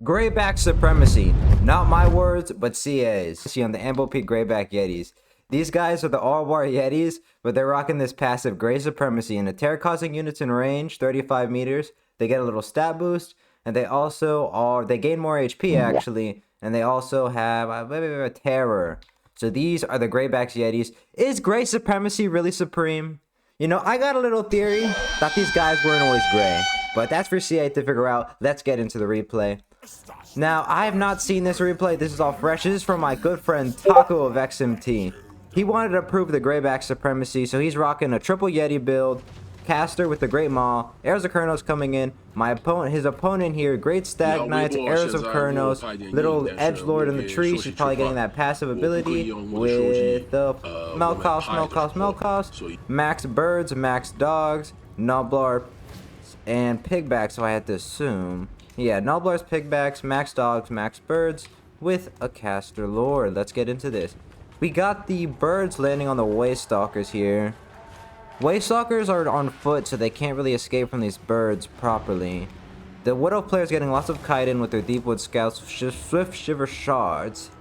Grayback Supremacy. Not my words, but CA's. See on the Amblepeak Greyback Yetis. These guys are the RoR Yetis, but they're rocking this passive Gray Supremacy. And attack causing units in range, 35 meters. They get a little stat boost. And they also they gain more HP actually. And they also have a terror. So these are the Graybacks Yetis. Is Gray Supremacy really supreme? You know, I got a little theory that these guys weren't always gray. But that's for CA to figure out. Let's get into the replay. Now, I have not seen this replay. This is all fresh. This is from my good friend Taco of XMT. He wanted to prove the Grayback Supremacy, so he's rocking a triple Yeti build. Caster with the Great Maw. Arrows of Kurnos coming in. His opponent here, Great Stag Knights, Arrows of Kurnos, little Edgelord in the tree. She's probably getting that passive ability with the Melkos, Max Birds, Max Dogs, Noblar, and Pigbacks, so I had to assume. Yeah, Noblar's Pigbacks, Max Dogs, Max Birds, with a Caster Lord. Let's get into this. We got the birds landing on the Waystalkers here. Waystalkers are on foot, so they can't really escape from these birds properly. The Wood Elf player's getting lots of kite in with their Deepwood Scouts, Swift Shiver Shards.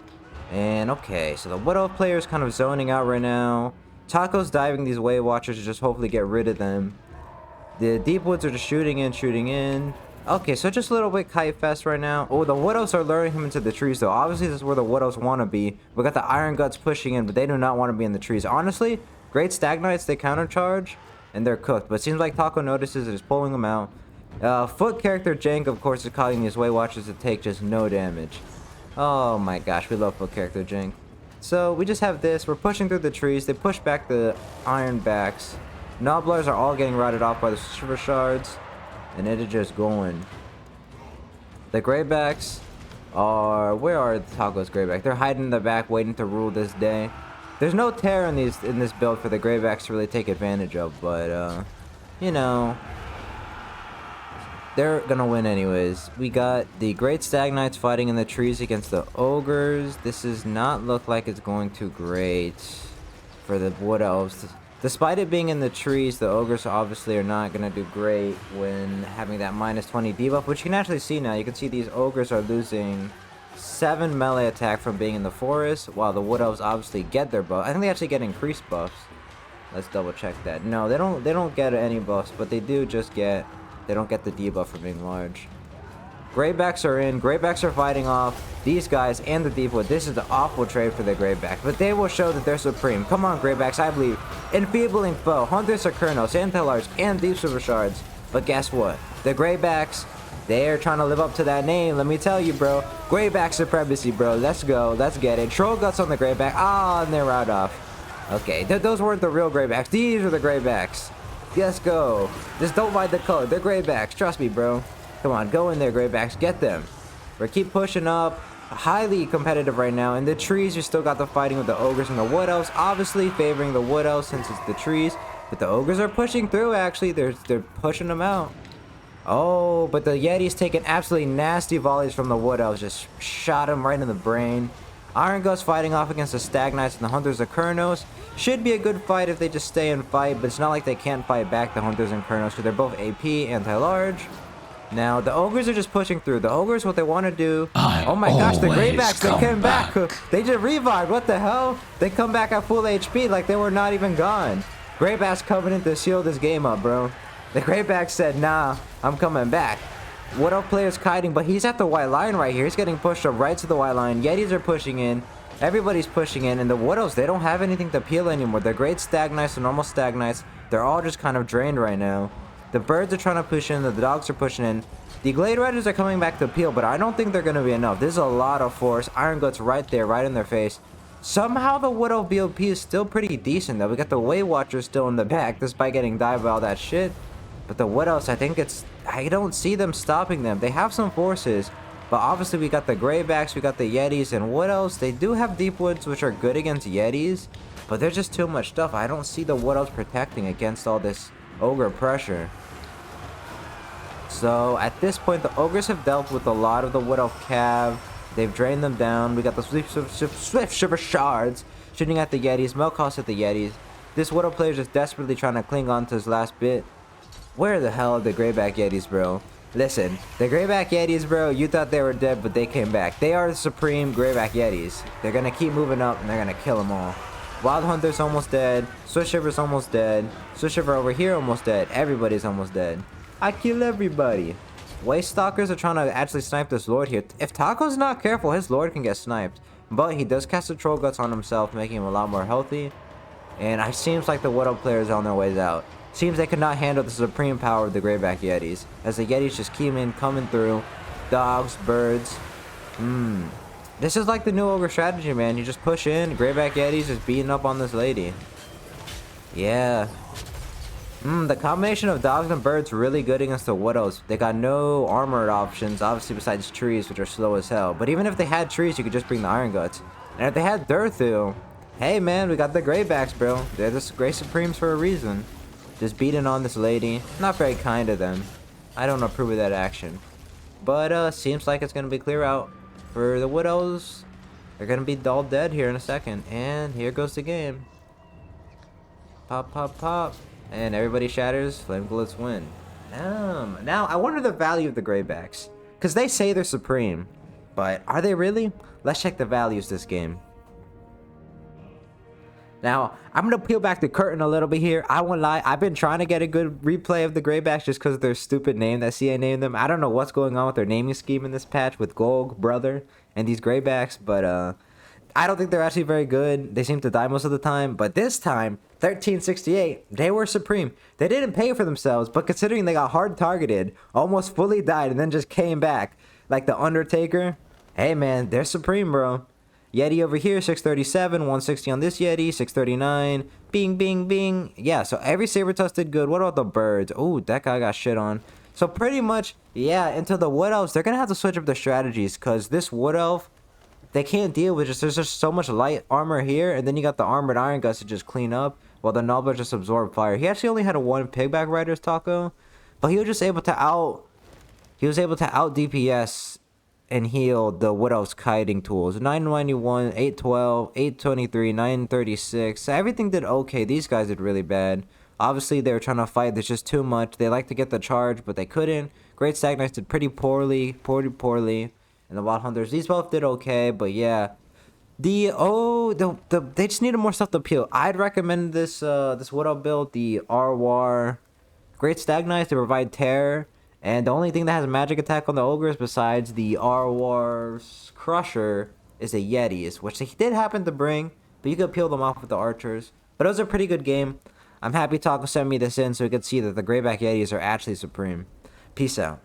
And okay, so the Wood Elf player is kind of zoning out right now. Taco's diving these Way Watchers to just hopefully get rid of them. The Deepwoods are just shooting in. Okay, so just a little bit kite fest right now. Oh, the Wood Elves are luring him into the trees, though. Obviously, this is where the Wood Elves want to be. We got the Iron Guts pushing in, but they do not want to be in the trees. Honestly, Great Stag Knights, they countercharge, and they're cooked. But it seems like Taco notices and is pulling them out. Foot character Jank, of course, is causing these Way Watchers to take just no damage. Oh my gosh, we love foot character Jank. So, we just have this. We're pushing through the trees. They push back the Iron Backs. Noblars are all getting routed off by the Shiver Shards. And it is just going. The Graybacks are... Where are Taco's Grayback? They're hiding in the back, waiting to rule this day. There's no terror in this build for the Graybacks to really take advantage of, but you know, they're gonna win anyways. We got the Great Stag Knights fighting in the trees against the Ogres. This does not look like it's going too great for the Wood Elves. Despite it being in the trees, the Ogres obviously are not going to do great when having that -20 debuff, which you can actually see now. You can see these Ogres are losing 7 melee attack from being in the forest, while the Wood Elves obviously get their buff. I think they actually get increased buffs. Let's double check that. No, they don't get any buffs, but they do just get... They don't get the debuff for being large. Graybacks are in. Graybacks are fighting off these guys and the Deepwood. This is the awful trade for the Grayback, but they will show that they're supreme. Come on, Graybacks, I believe. Enfeebling foe, Hunters of Kurnos, Antelars, and Deep Silver Shards. But guess what? The Graybacks, they're trying to live up to that name. Let me tell you, bro. Grayback Supremacy, bro. Let's go. Let's get it. Troll Guts on the Grayback. Ah, and they're right off. Okay, those weren't the real Graybacks. These are the Graybacks. Let's go. Just don't mind the color. They're Graybacks. Trust me, bro. Come on, go in there, Graybacks. Get them. We keep pushing up. Highly competitive right now. In the trees, you still got the fighting with the Ogres and the Wood Elves. Obviously favoring the Wood Elves since it's the trees. But the Ogres are pushing through, actually. They're pushing them out. Oh, but the Yeti's taking absolutely nasty volleys from the Wood Elves. Just shot him right in the brain. Iron Guts fighting off against the Stag Knights and the Hunters of Kurnos. Should be a good fight if they just stay and fight. But it's not like they can't fight back, the Hunters and Kurnos. So they're both AP, anti-large. Now, the Ogres are just pushing through. The Ogres, what they want to do... Oh my gosh, the Graybacks, they came back. They just revived. What the hell? They come back at full HP like they were not even gone. Graybacks coming in to seal this game up, bro. The Graybacks said, nah, I'm coming back. Wood Elf player's kiting, but he's at the white line right here. He's getting pushed up right to the white line. Yetis are pushing in. Everybody's pushing in. And the Wood Elves, they don't have anything to peel anymore. The Great Stag Knights, the normal Stag Knights, they're all just kind of drained right now. The birds are trying to push in. The dogs are pushing in. The Glade Riders are coming back to peel, but I don't think they're going to be enough. This is a lot of force. Iron Guts right there, right in their face. Somehow the Wood Elf BOP is still pretty decent, though. We got the Way Watchers still in the back, despite getting dived by all that shit. But the Wood Elves, I think I don't see them stopping them. They have some forces, but obviously we got the Graybacks, we got the Yetis, and Wood Elves. They do have Deepwoods, which are good against Yetis, but they're just too much stuff. I don't see the Wood Elves protecting against all this Ogre pressure. So at this point, the Ogres have dealt with a lot of the Wood Elf cav. They've drained them down. We got the Swift Shiver Shards shooting at the Yetis. Melkos at the Yetis. This Wood Elf player is just desperately trying to cling on to his last bit. Where the hell are the Grayback Yetis, bro? Listen, the Grayback Yetis, bro, you thought they were dead, but they came back. They are the supreme Grayback Yetis. They're gonna keep moving up, and they're gonna kill them all. Wild Hunter's almost dead. Switchshiver's almost dead. Switchshiver over here almost dead. Everybody's almost dead. I kill everybody. Waste Stalkers are trying to actually snipe this Lord here. If Taco's not careful, his Lord can get sniped. But he does cast the Troll Guts on himself, making him a lot more healthy. And it seems like the Wood Elf players are on their ways out. Seems they could not handle the supreme power of the Grayback Yetis, as the Yetis just keep coming through. Dogs, birds. This is like the new Ogre strategy, man. You just push in, Grayback Yetis is beating up on this lady. Yeah. The combination of dogs and birds really good against the Wood Elves. They got no armored options, obviously besides trees, which are slow as hell. But even if they had trees, you could just bring the Iron Guts. And if they had Durthu, hey man, we got the Greybacks, bro. They're the Grey Supremes for a reason. Just beating on this lady. Not very kind of them. I don't approve of that action. But seems like it's gonna be clear out for the Wood Elves. They're gonna be all dead here in a second. And here goes the game. Pop, pop, pop. And everybody shatters. Flame Bullets win. Now, I wonder the value of the Greybacks. Because they say they're supreme. But are they really? Let's check the values this game. Now, I'm going to peel back the curtain a little bit here. I won't lie. I've been trying to get a good replay of the Greybacks just because of their stupid name that CA named them. I don't know what's going on with their naming scheme in this patch with Golg, Brother, and these Greybacks. But I don't think they're actually very good. They seem to die most of the time. But this time, 1368, they were supreme. They didn't pay for themselves. But considering they got hard targeted, almost fully died, and then just came back like the Undertaker. Hey, man, they're supreme, bro. Yeti over here, 637, 160 on this Yeti, 639, bing, bing, bing. Yeah, so every Sabertusk did good. What about the birds? Oh, that guy got shit on. So pretty much, yeah, into the Wood Elves, they're going to have to switch up their strategies because this Wood Elf, they can't deal with there's just so much light armor here, and then you got the armored Iron Guts to just clean up, while the Nobbler just absorb fire. He actually only had a 1 Pigback Rider's Taco, but he was just able to out DPS and heal the Wood Elf's kiting tools. 991, 812, 823, 936. So everything did okay. These guys did really bad. Obviously, they were trying to fight. There's just too much. They like to get the charge, but they couldn't. Great Stag Knights did pretty poorly. And the Wild Hunters, these both did okay, but yeah. They just needed more stuff to peel. I'd recommend this Wood Elf build, the RoR Great Stag Knights, to provide terror. And the only thing that has a magic attack on the Ogres besides the RoR Crusher is the Yetis, which they did happen to bring, but you could peel them off with the archers. But it was a pretty good game. I'm happy Taco sent me this in so we could see that the Grayback Yetis are actually supreme. Peace out.